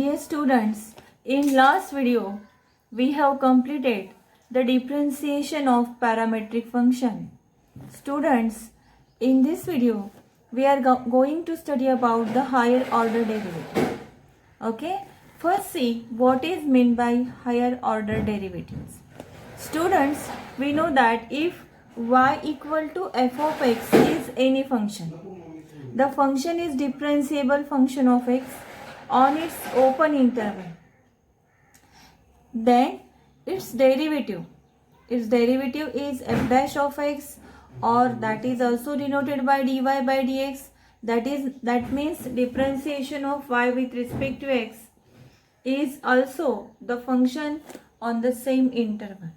Dear students, in last video we have completed the differentiation of parametric function. Students, in this video we are going to study about the higher order derivative. Okay, first see what is meant by higher order derivatives. Students, we know that if y equal to f of x is any function, the function is differentiable function of x on its open interval, then its derivative is f dash of x, or that is also denoted by dy by dx. That means differentiation of y with respect to x is also the function on the same interval.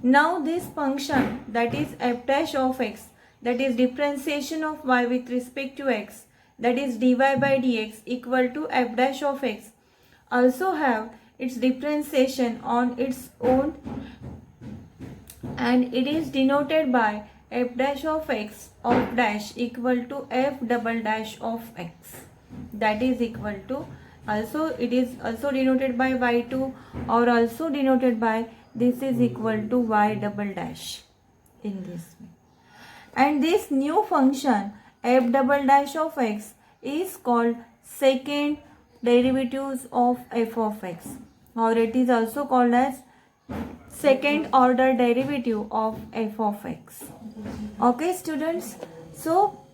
Now this function, that is f dash of x, that is differentiation of y with respect to x, that is dy by dx equal to f dash of x, also have its differentiation on its own, and it is denoted by f dash of x of dash equal to f double dash of x, that is equal to, also it is also denoted by y2, or also denoted by this is equal to y double dash in this way. And this new function f double dash of x is called second derivatives of f of x, or it is also called as second order derivative of f of x. Okay students, so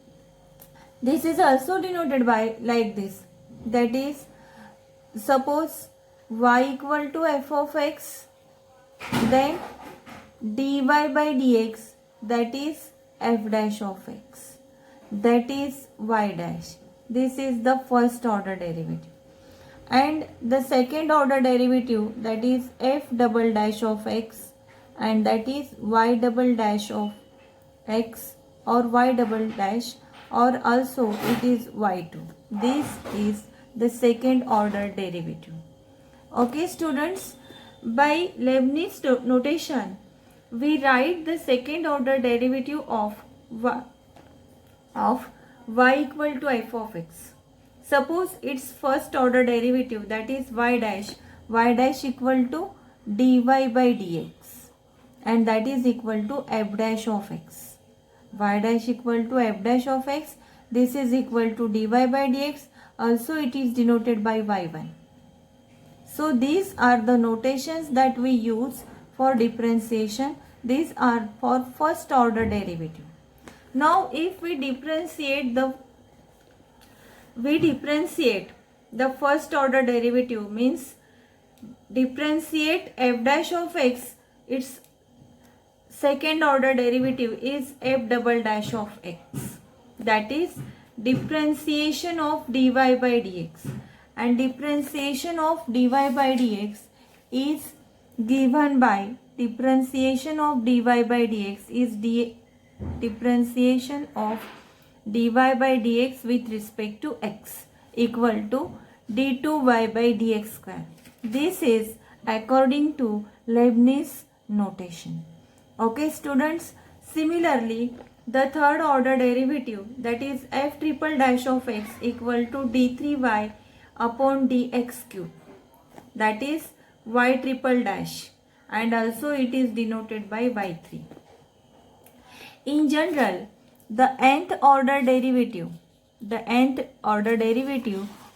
this is also denoted by like this, that is, suppose y equal to f of x, then dy by dx, that is f dash of x, that is y dash. This is the first order derivative. And the second order derivative, that is f double dash of x, and that is y double dash of x, or y double dash, or also it is y2. This is the second order derivative. Okay students, by Leibniz notation we write the second order derivative of y equal to f of x. Suppose its first order derivative, that is y dash equal to dy by dx, and that is equal to f dash of x. Y dash equal to f dash of x, this is equal to dy by dx, also it is denoted by y1. So these are the notations that we use for differentiation. These are for first order derivative. Now if we differentiate the first order derivative, means differentiate f dash of x, its second order derivative is f double dash of x, that is differentiation of dy by dx, and differentiation of dy by dx is given by differentiation of dy by dx is differentiation of dy by dx with respect to x equal to d2y by dx square. This is according to Leibniz notation. Okay students, similarly the third order derivative, that is f triple dash of x equal to d3y upon dx cube, that is y triple dash, and also it is denoted by y3. In general, the nth order derivative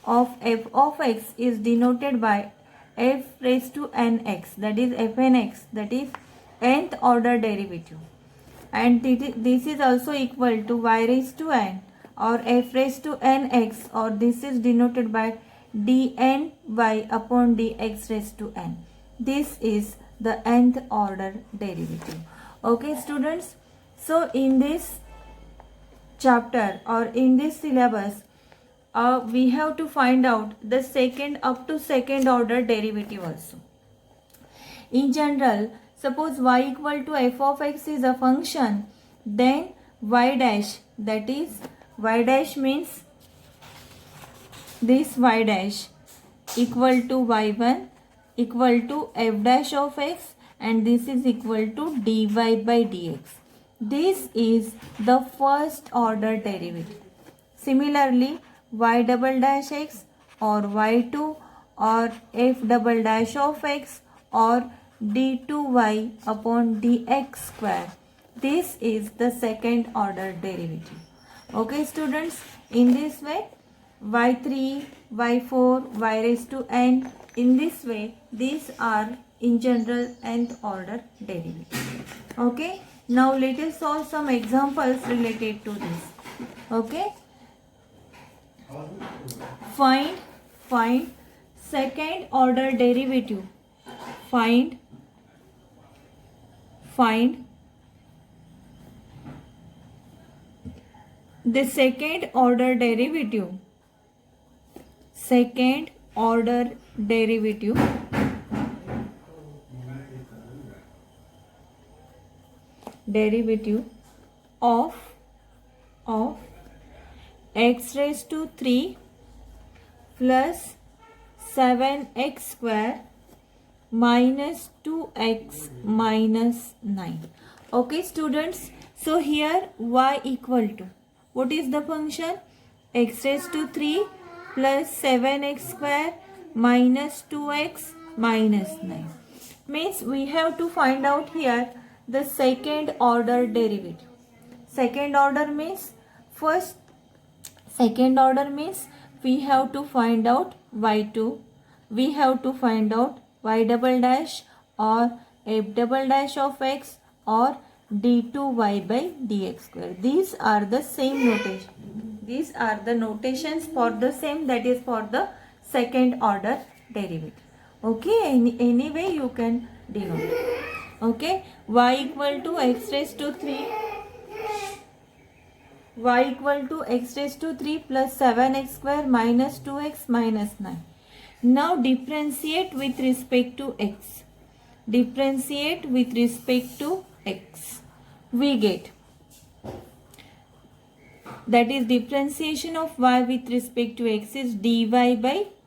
of f of x is denoted by f raised to nx, that is fnx, that is nth order derivative, and this is also equal to y raised to n, or f raised to nx, or this is denoted by dny upon dx raised to n. This is the nth order derivative. Okay students, so in this chapter or in this syllabus we have to find out the second up to second order derivative also. In general, suppose y equal to f of x is a function, then y dash, that is y dash means this y dash equal to y1 equal to f dash of x, and this is equal to dy by dx. This is the first order derivative. Similarly, y double dash x or y2 or f double dash of x or d2y upon dx square. This is the second order derivative. Okay students, in this way y3, y4, y raised to n, in this way these are in general nth order derivative. Okay, now let us solve some examples related to this. Okay, find second order derivative. Find the second order derivative. Second order derivative of x raised to 3 plus 7x square minus 2x minus 9. Okay students, so here y equal to, what is the function? X raised to 3 plus 7x square minus 2x minus 9. Means we have to find out here the second order derivative. Second order means we have to find out y2, we have to find out y double dash or f double dash of x or d2y by dx square. These are the same notation. These are the notations for the same, that is for the second order derivative. Okay, any way you can denote. Okay, y equal to x raised to 3. Y equal to x raised to 3 plus 7x square minus 2x minus 9. Now differentiate with respect to x. Differentiate with respect to x. We get, that is differentiation of y with respect to x is dy by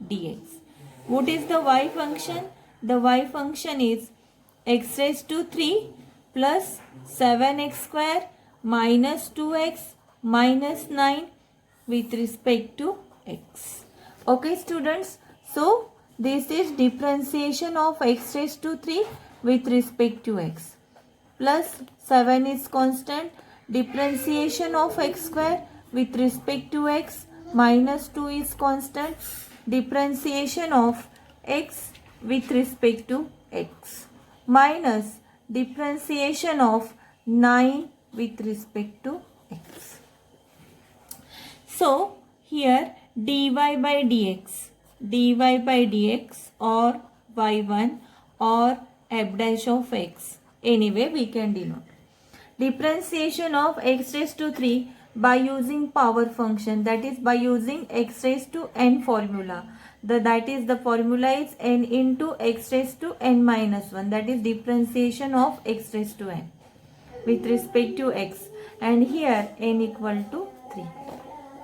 dx. What is the y function? The y function is x raised to 3 plus 7x square minus 2x minus 9 with respect to x. Okay students, so this is differentiation of x raised to 3 with respect to x. Plus 7 is constant. Differentiation of x square with respect to x minus 2 is constant. Differentiation of x with respect to x minus differentiation of 9 with respect to x. So here dy by dx or y1 or f dash of x, anyway we can denote. Differentiation of x raised to 3 by using power function, that is by using x raised to n formula. That is the formula is n into x raised to n minus 1, that is differentiation of x raised to n with respect to x, and here n equal to 3.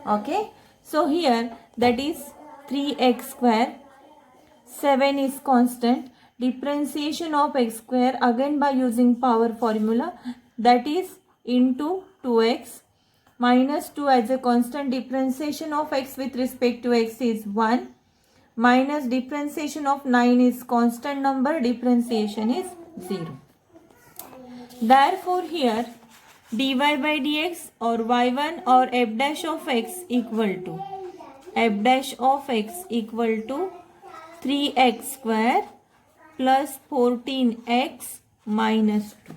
Okay, so here that is 3x square, 7 is constant. Differentiation of x square again by using power formula, that is into 2x minus 2 as a constant. Differentiation of x with respect to x is 1 minus differentiation of 9 is constant number, differentiation is 0. Therefore here dy by dx or y1 or f dash of x equal to 3x square plus 14x minus 2.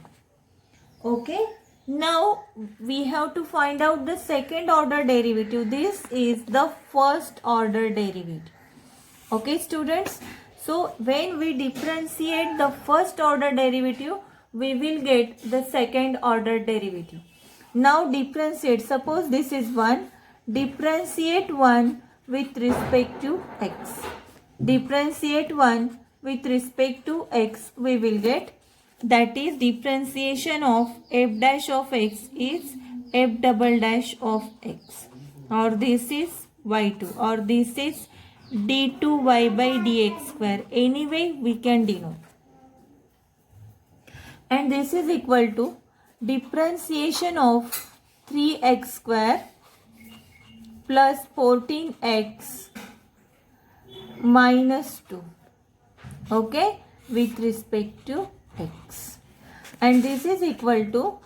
Okay, now we have to find out the second order derivative. This is the first order derivative. Okay students, so when we differentiate the first order derivative, we will get the second order derivative. Now differentiate, suppose this is 1, differentiate 1 with respect to x. Differentiate 1 with respect to x, we will get, that is differentiation of f dash of x is f double dash of x, or this is y2, or this is d2y by dx square, anyway we can denote. And this is equal to differentiation of 3x square plus 14x minus 2. Okay, with respect to x. And this is equal to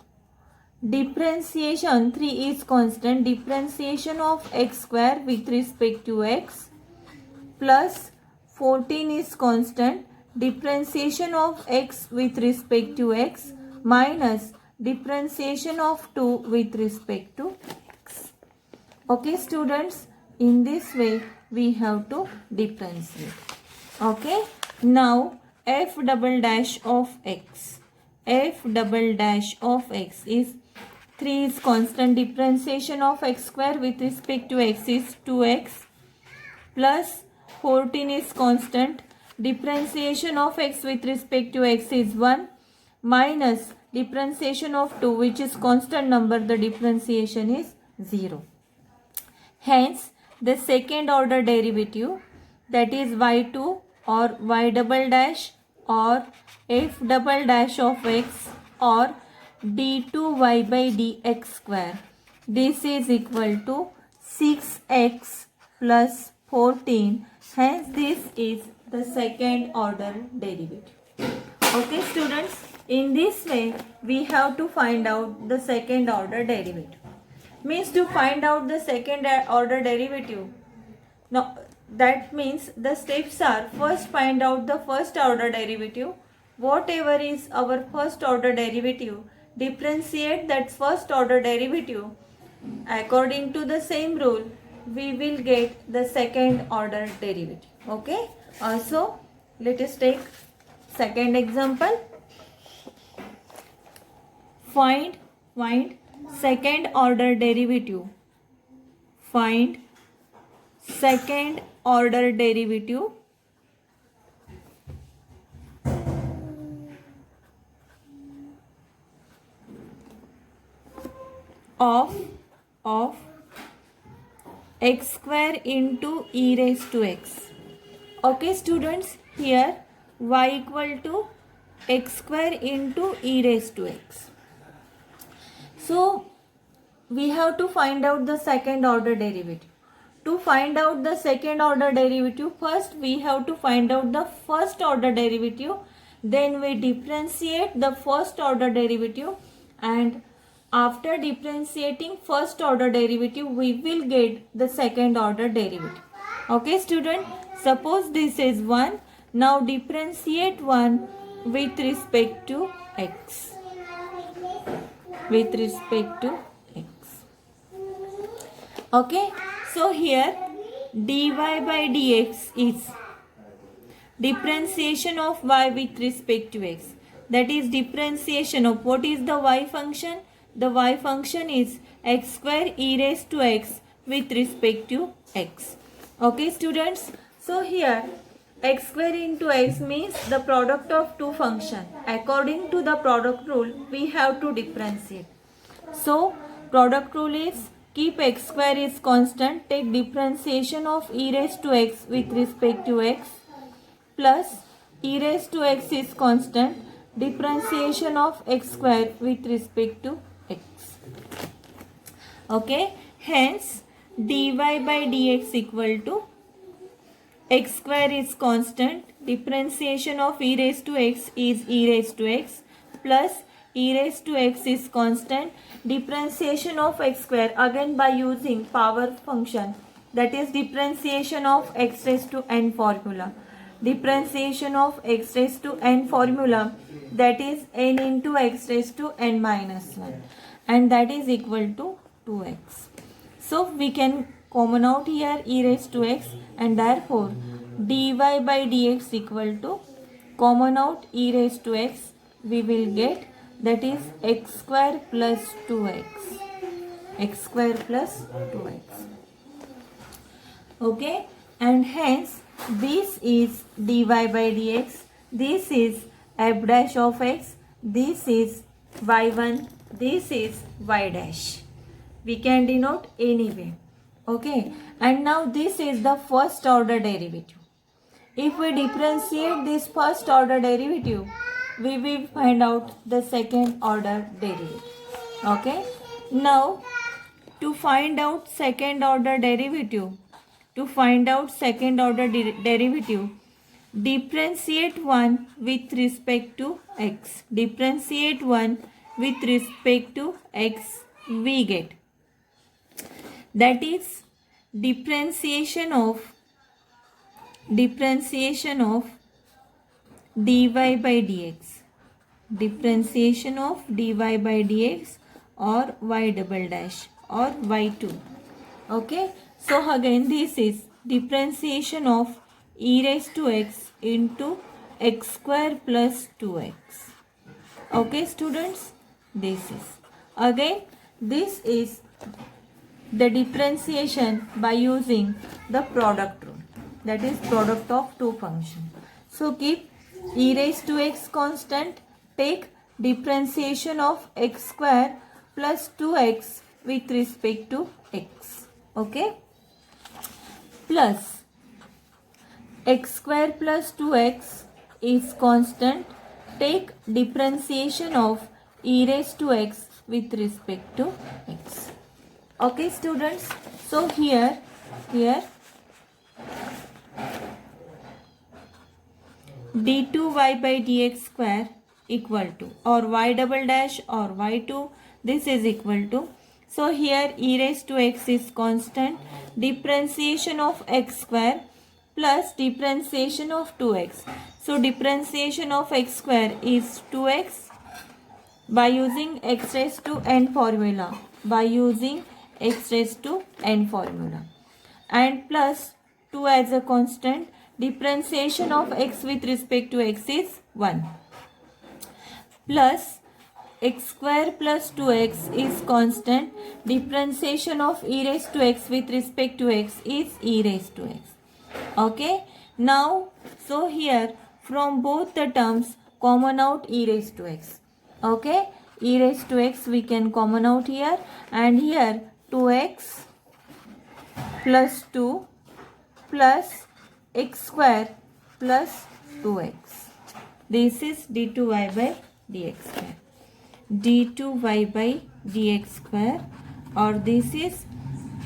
differentiation, 3 is constant, differentiation of x square with respect to x plus 14 is constant, differentiation of x with respect to x minus differentiation of 2 with respect to x. Okay students, in this way we have to differentiate. Okay, now f double dash of x. F double dash of x is 3 is constant, differentiation of x square with respect to x is 2x plus 14 is constant, differentiation of x with respect to x is 1 minus differentiation of 2 which is constant number, the differentiation is 0. Hence the second order derivative, that is y2 or y double dash or f double dash of x or d2y by dx square, this is equal to 6x plus 14. Hence this is the second order derivative. Okay students, in this way we have to find out the second order derivative. Means to find out the second order derivative. Now that means the steps are, first find out the first order derivative. Whatever is our first order derivative, differentiate that first order derivative. According to the same rule, we will get the second order derivative. Okay. Also, let us take second example. Find second order derivative. Find second order derivative of x square into e raised to x. Okay students, here y equal to x square into e raised to x. So we have to find out the second order derivative. To find out the second order derivative, first we have to find out the first order derivative, then we differentiate the first order derivative, and after differentiating first order derivative we will get the second order derivative. Okay student, suppose this is 1, now differentiate 1 with respect to x. With respect to x. Okay, so here dy by dx is differentiation of y with respect to x. That is differentiation of, what is the y function? The y function is x square e raised to x with respect to x. Okay students, so here x square into x means the product of two functions. According to the product rule, we have to differentiate. So product rule is, keep x square is constant, take differentiation of e raised to x with respect to x plus e raised to x is constant, differentiation of x square with respect to x. Okay, hence dy by dx equal to x square is constant, differentiation of e raised to x is e raised to x plus e raised to x is constant, differentiation of x square again by using power function, that is differentiation of x raised to n formula. Differentiation of x raised to n formula, that is n into x raised to n minus 1, and that is equal to 2x. So we can common out here e raised to x, and therefore dy by dx equal to common out e raised to x, we will get, that is x square plus 2x. X square plus 2x. Okay, and hence this is dy by dx, this is f dash of x, this is y1, this is y dash. We can denote anyway. Okay, and now this is the first order derivative. If we differentiate this first order derivative, we will find out the second order derivative. Okay, now to find out second order derivative, to find out second order derivative, differentiate one with respect to x. Differentiate one with respect to x, we get. That is differentiation of dy by dx. Differentiation of dy by dx or y double dash or y2. Okay. So again this is differentiation of e raised to x into x square plus 2x. Okay students, this is. Again this is the differentiation by using the product rule. That is product of two functions. So keep e raised to x constant. Take differentiation of x square plus 2x with respect to x. Okay. Plus x square plus 2x is constant. Take differentiation of e raised to x with respect to x. Okay students. So here d2y by dx square equal to or y double dash or y2, this is equal to. So here e raised to x is constant. Differentiation of x square plus differentiation of 2x. So differentiation of x square is 2x by using x raised to n formula. By using x raised to n formula. And plus 2 as a constant. Differentiation of x with respect to x is 1. Plus x square plus 2x is constant. Differentiation of e raised to x with respect to x is e raised to x. Okay. Now, so here from both the terms common out e raised to x. Okay. E raised to x we can common out here, and here 2x plus 2 plus x square plus 2x. This is d2y by dx square. d2y by dx square, or this is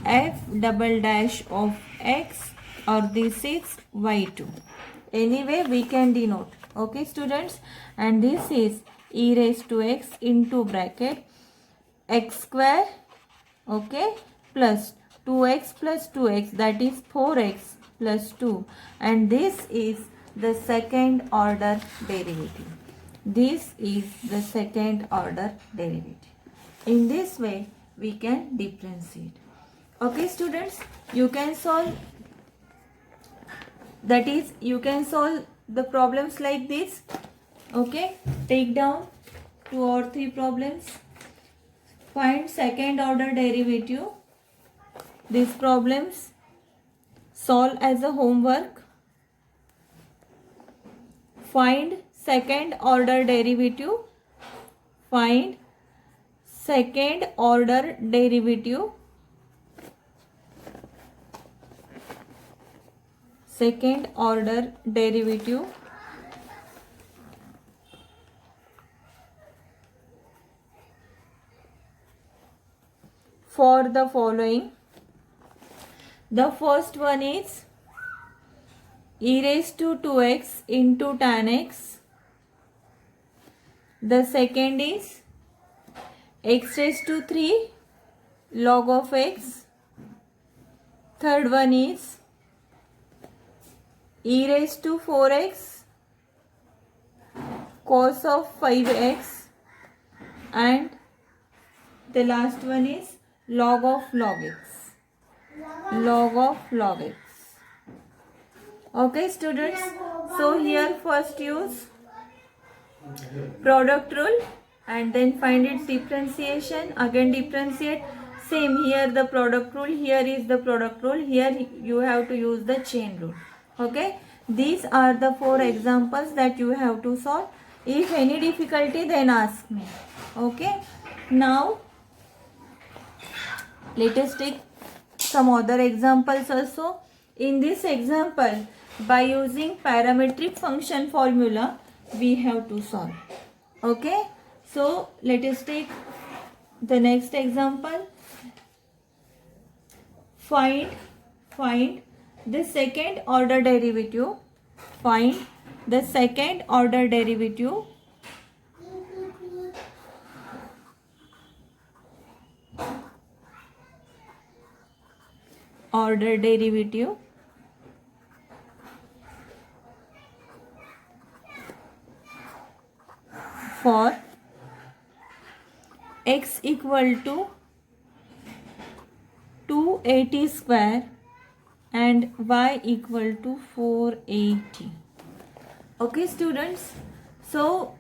f double dash of x, or this is y2. Anyway we can denote. Okay students, and this is e raised to x into bracket x square, okay, plus 2x plus 2x, that is 4x plus 2, and this is the second order derivative. This is the second order derivative. In this way we can differentiate. Okay students, you can solve, that is you can solve the problems like this. Okay, take down 2 or 3 problems. Find second order derivative. These problems solve as a homework. Find second order derivative. Find second order derivative. Second order derivative for the following. The first one is e raised to 2x into tan x. The second is x raised to 3 log of x. Third one is e raised to 4x cos of 5x, and the last one is log of log x. Log of log x. Okay students, so here first use product rule and then find its differentiation. Again differentiate. Same here the product rule, here is the product rule, here you have to use the chain rule. Okay, these are the 4 examples that you have to solve. If any difficulty then ask me. Okay, now let us take some other examples also. In this example, by using parametric function formula we have to solve. Okay, so let us take the next example. Find the second order derivative. Find the second order derivative for x equal to 280 square and y equal to 480. Okay students, so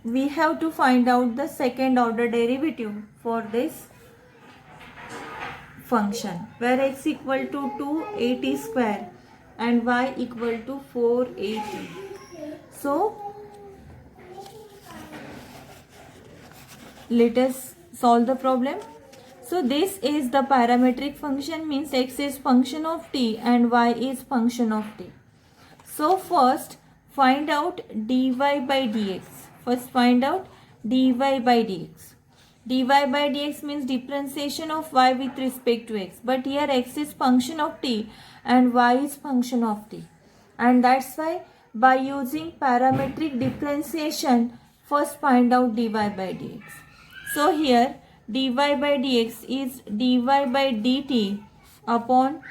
we have to find out the second order derivative for this function where x equal to 280 square and y equal to 480. So let us solve the problem. So this is the parametric function, means x is function of t and y is function of t. So first find out dy by dx. First find out dy by dx. dy by dx means differentiation of y with respect to x. But here x is function of t and y is function of t. And that's why by using parametric differentiation, first find out dy by dx. So here dy by dx is dy by dt upon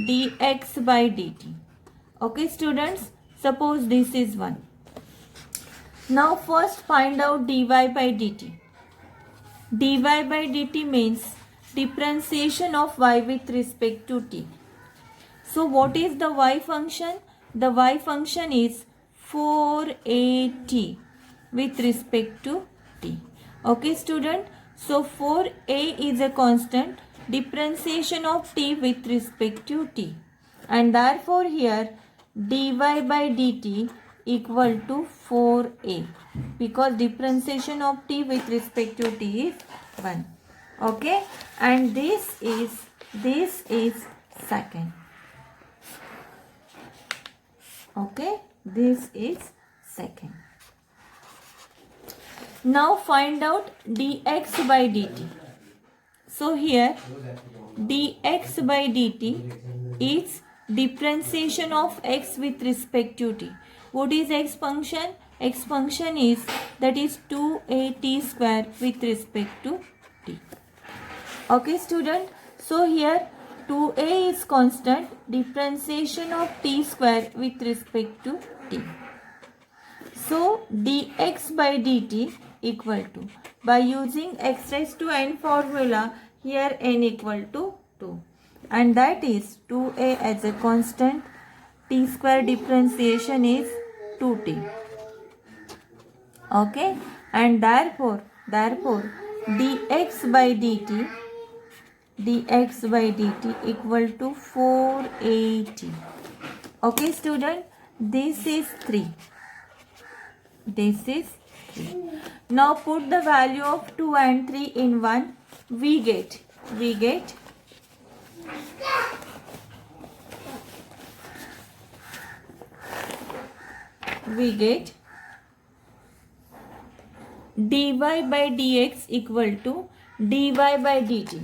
dx by dt. Okay students, suppose this is 1. Now first find out dy by dt. dy by dt means differentiation of y with respect to t. So what is the y function? The y function is 4at with respect to t. Okay student, so 4a is a constant, differentiation of t with respect to t, and therefore here dy by dt equal to 4a because differentiation of t with respect to t is 1. Okay, and this is second. Okay, this is second. Now find out dx by dt. So here dx by dt is differentiation of x with respect to t. What is x function? X function is that is 2at square with respect to t. Okay student, so here 2a is constant, differentiation of t square with respect to t. So dx by dt equal to, by using x raised to n formula, here n equal to 2, and that is 2a as a constant, t square differentiation is 2t. Okay, and therefore dx by dt equal to 480. Okay student, this is 3. This is 3. Now put the value of 2 and 3 in 1. We get dy by dx equal to dy by dt.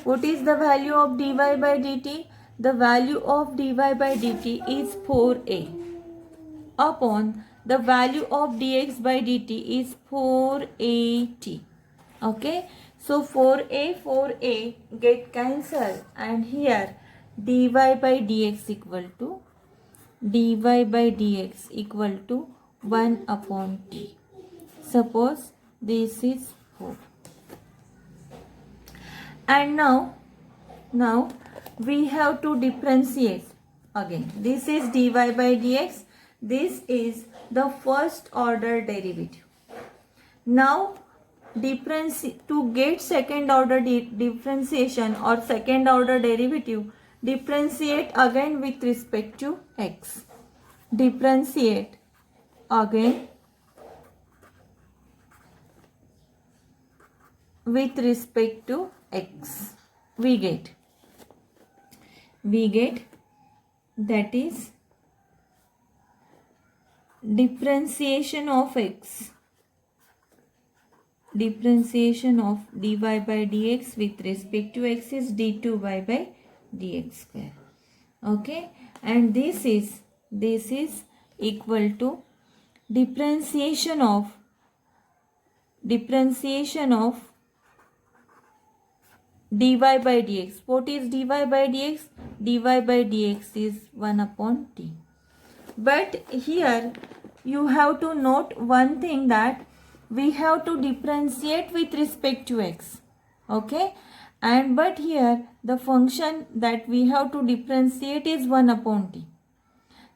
What is the value of dy by dt? The value of dy by dt is 4a upon the value of dx by dt is 4at. Okay, so 4a get cancelled, and here dy by dx equal to 1 upon t. Suppose this is 4. And now we have to differentiate again. This is dy by dx. This is the first order derivative. Now to get second order differentiation or second order derivative, differentiate again with respect to x. Differentiate again with respect to x. We get that is differentiation of x, differentiation of dy by dx with respect to x is d2y by dx square. Okay, and this is equal to differentiation of dy by dx. What is dy by dx? Dy by dx is 1 upon t. But here you have to note one thing, that we have to differentiate with respect to x. Okay, and but here the function that we have to differentiate is 1 upon t.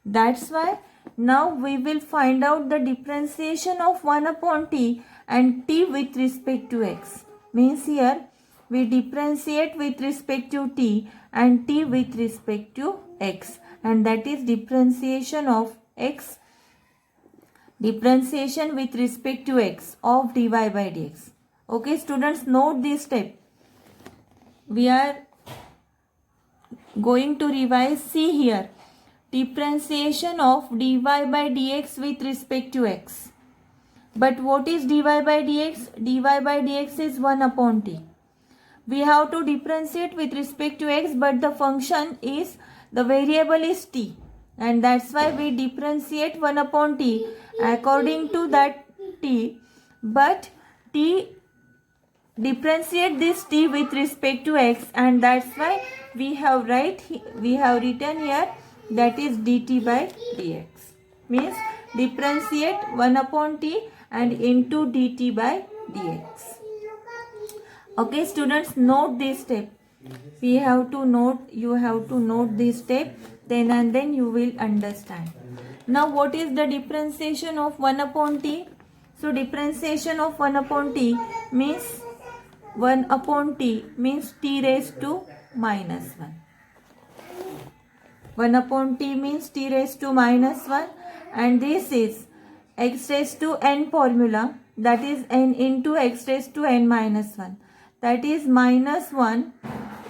That's why now we will find out the differentiation of 1 upon t and t with respect to x. Means here we differentiate with respect to t and t with respect to x, and that is differentiation of x, differentiation with respect to x of dy by dx. Okay students, note this step. We are going to revise. See here, differentiation of dy by dx with respect to x. But what is dy by dx? dy by dx is 1 upon t. We have to differentiate with respect to x, but the function is, the variable is t, and that's why we differentiate 1 upon t according to that t, but t differentiate this t with respect to x, and that's why we have written here, that is dt by dx. Means differentiate 1 upon t and into dt by dx. Okay students, note this step. You have to note this step, then and then you will understand. Now what is the differentiation of 1 upon t? So differentiation of 1 upon t means 1 upon t means t raised to minus 1. 1 upon t means t raised to minus 1, and this is x raised to n formula, that is n into x raised to n minus 1. That is minus 1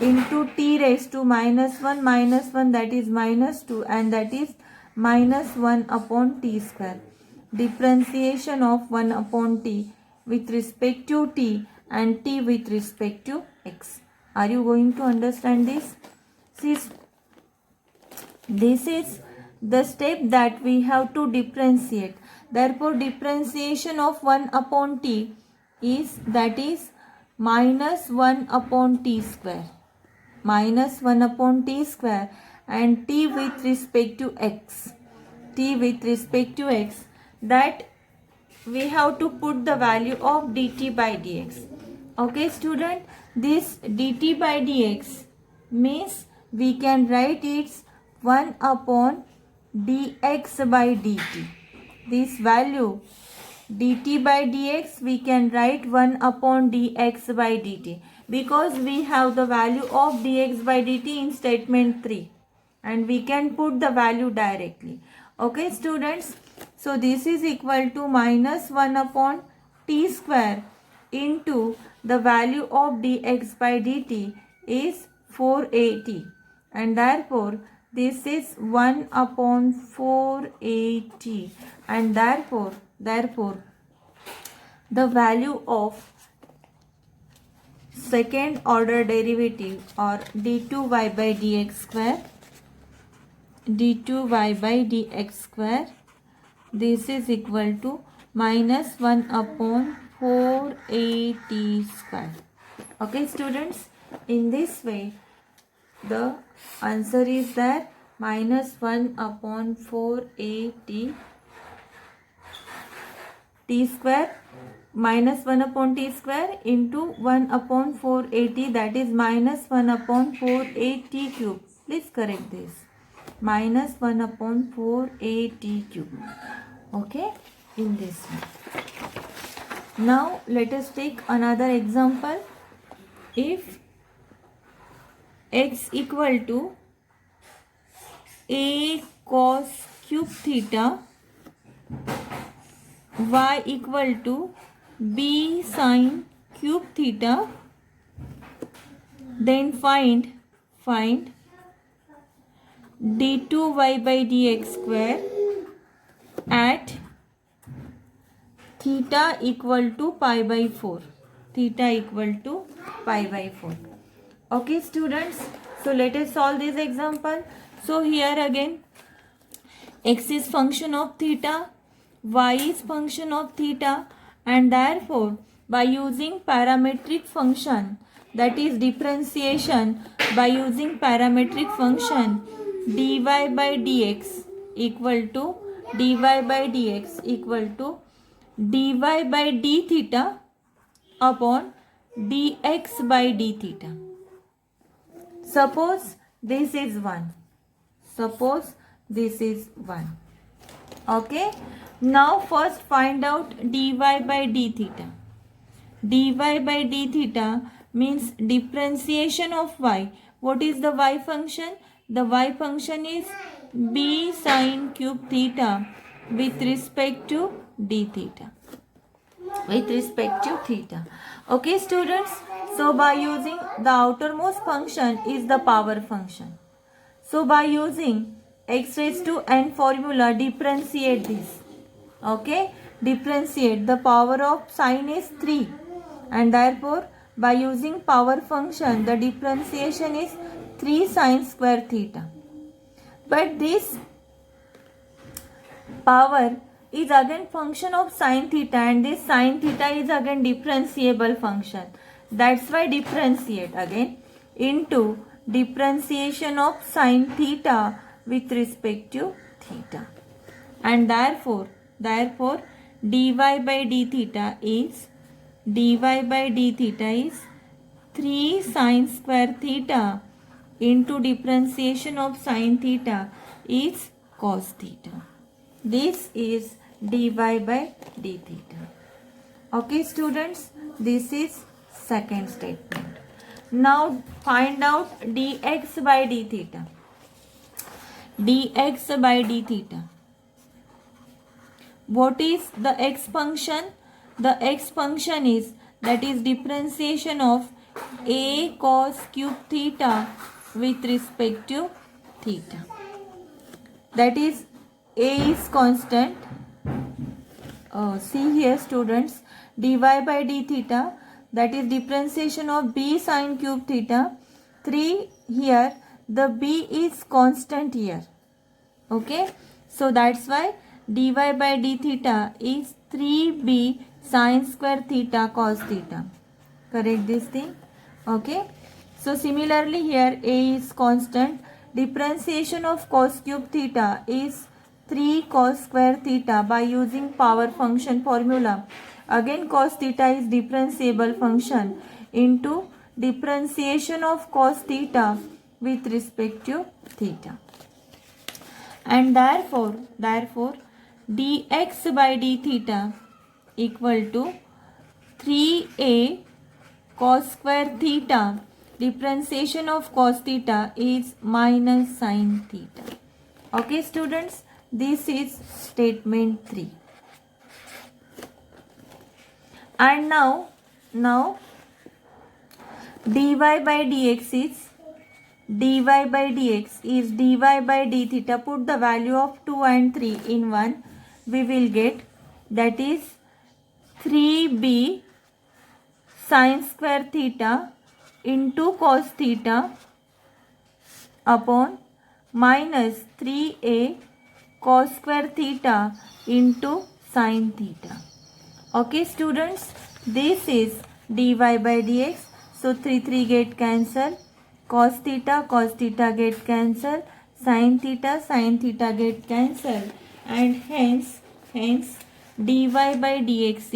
into t raised to minus 1 minus 1, that is minus 2, and that is minus 1 upon t square. Differentiation of 1 upon t with respect to t and t with respect to x. Are you going to understand this? This is the step that we have to differentiate. Therefore, differentiation of 1 upon t is, that is minus 1 upon t square. Minus 1 upon t square, and t with respect to x. T with respect to x, that we have to put the value of dt by dx. Okay student, this dt by dx means we can write it 1 upon dx by dt. This value dt by dx we can write 1 upon dx by dt, because we have the value of dx by dt in statement 3, and we can put the value directly. Okay students, so this is equal to minus 1 upon t square into the value of dx by dt is 4at, and therefore this is 1 upon 4at, and therefore the value of second order derivative, or d2y by dx square, this is equal to minus 1 upon 4at square. Okay students, in this way the answer is there, minus 1 upon 4at t square, minus 1 upon t square into 1 upon 4at, that is minus 1 upon 4at cube. Please correct this. Minus 1 upon 4at cube. Okay, in this way. Now let us take another example. If x equal to a cos cube theta, y equal to b sin cube theta, then find d2y by dx square at theta equal to pi by 4. Theta equal to pi by 4. Okay students, so let us solve this example. So here again, x is function of theta, y is function of theta, and therefore by using parametric function, that is differentiation by using parametric function, dy by dx equal to dy by dx equal to dy by d theta upon dx by d theta. Suppose this is 1. Suppose this is 1. Okay. Now first find out dy by d theta. Dy by d theta means differentiation of y. What is the y function? The y function is b sine cube theta with respect to d theta. With respect to theta. Okay students. So by using the outermost function is the power function. So by using x raised to n formula, differentiate this. Okay, differentiate. The power of sine is 3, and therefore by using power function, the differentiation is 3 sine square theta. But this power is again function of sine theta, and this sine theta is again differentiable function. That's why differentiate again into differentiation of sine theta with respect to theta, and therefore dy by d theta is 3 sine square theta into differentiation of sine theta is cos theta. This is dy by d theta. Okay students, this is second statement. Now find out dx by d theta. Dx by d theta. What is the x function? The x function is, that is differentiation of a cos cube theta with respect to theta. That is, a is constant. See here students, dy by d theta, that is differentiation of b sine cube theta. 3 here, the b is constant here. Okay, so that's why dy by d theta is 3b sine square theta cos theta. Correct this thing. Okay, so similarly here a is constant. Differentiation of cos cube theta is 3 cos square theta by using power function formula. Again cos theta is differentiable function into differentiation of cos theta with respect to theta. And therefore dx by d theta equal to 3a cos square theta, differentiation of cos theta is minus sine theta. Okay students, this is statement 3. And now dy by dx is dy by d theta. Put the value of 2 and 3 in 1. We will get, that is 3b sine square theta into cos theta upon minus 3a cos square theta into sine theta. Okay students, this is dy by dx. So 3 get cancel, cos theta get cancel, sin theta get cancel, and hence dy by dx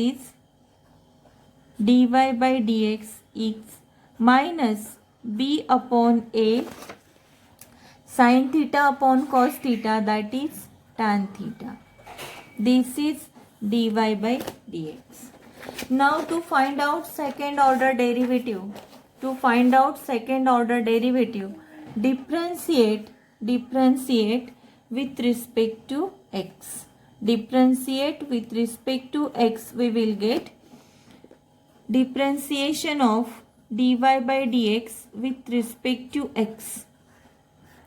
is minus b upon a sin theta upon cos theta, that is tan theta. This is dy by dx. Now to find out second order derivative, differentiate with respect to x. Differentiate with respect to x, we will get differentiation of dy by dx with respect to x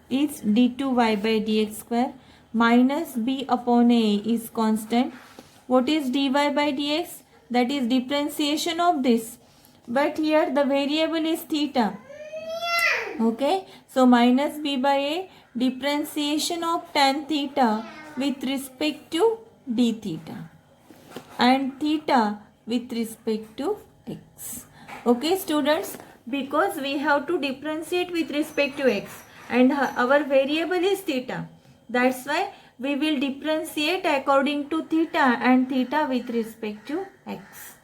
is d2y by dx square minus b upon a is constant. What is dy by dx? That is differentiation of this, but here the variable is theta. Okay, so minus b by a differentiation of tan theta with respect to d theta and theta with respect to x. Okay students, because we have to differentiate with respect to x and our variable is theta, that's why we will differentiate according to theta and theta with respect to x.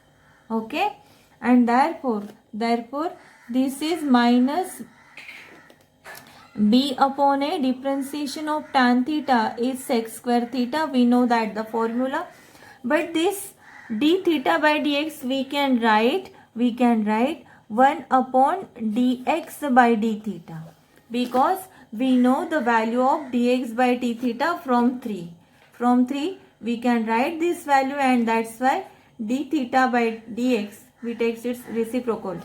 Okay, and therefore this is minus b upon a differentiation of tan theta is sec square theta. We know that the formula, but this d theta by dx we can write 1 upon dx by d theta, because we know the value of dx by d theta from 3 we can write this value, and that's why d theta by dx we take its reciprocal.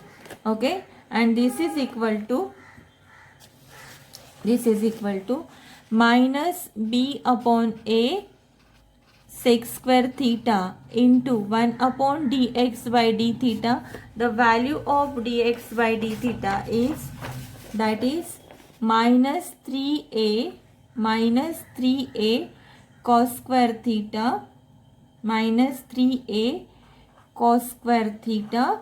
Okay, and this is equal to minus b upon a sec square theta into 1 upon dx by d theta. The value of dx by d theta is, that is minus 3a cos square theta minus 3a cos square theta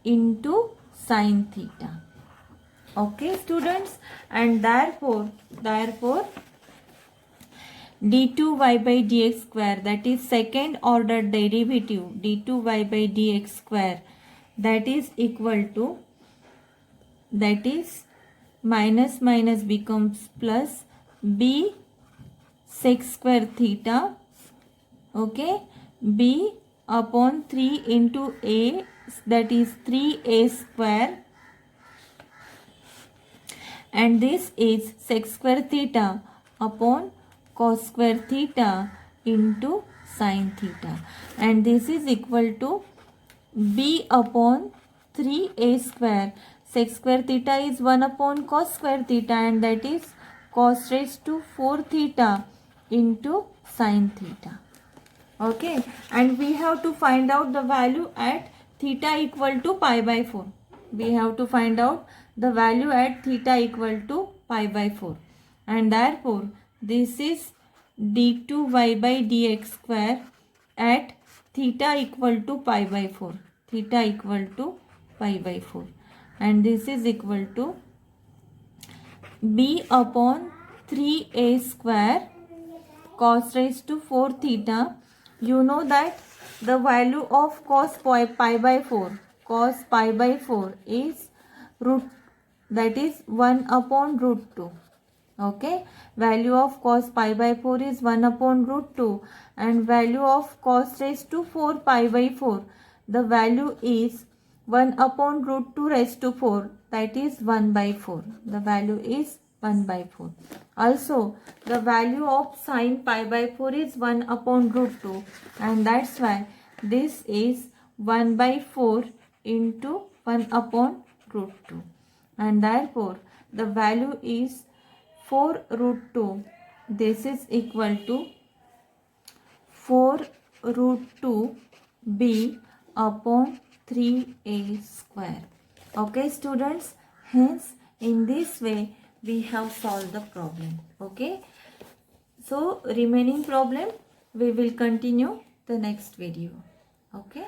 into sin theta. Okay students, and therefore d2y by dx square, that is second order derivative d2y by dx square, that is equal to, that is minus becomes plus b sec square theta, okay, b upon 3 into a, that is 3a square, and this is sec square theta upon cos square theta into sin theta, and this is equal to b upon 3a square. Sec square theta is 1 upon cos square theta, and that is cos raised to 4 theta into sin theta. Okay, and we have to find out the value at theta equal to pi by 4. We have to find out the value at theta equal to pi by 4, and therefore this is d2y by dx square at theta equal to pi by 4, theta equal to pi by 4, and this is equal to b upon 3a square cos raised to 4 theta. You know that the value of cos pi by 4 is root, that is 1 upon root 2. Okay, value of cos pi by 4 is 1 upon root 2, and value of cos raised to 4 pi by 4, the value is 1 upon root 2 raised to 4, that is 1 by 4. The value is 1 by 4. Also, the value of sin pi by 4 is 1 upon root 2, and that's why this is 1 by 4 into 1 upon root 2, and therefore the value is 4 root 2. This is equal to 4 root 2 b upon 3a square. Okay students, hence in this way we have solved the problem. Okay, so remaining problem we will continue the next video. Okay.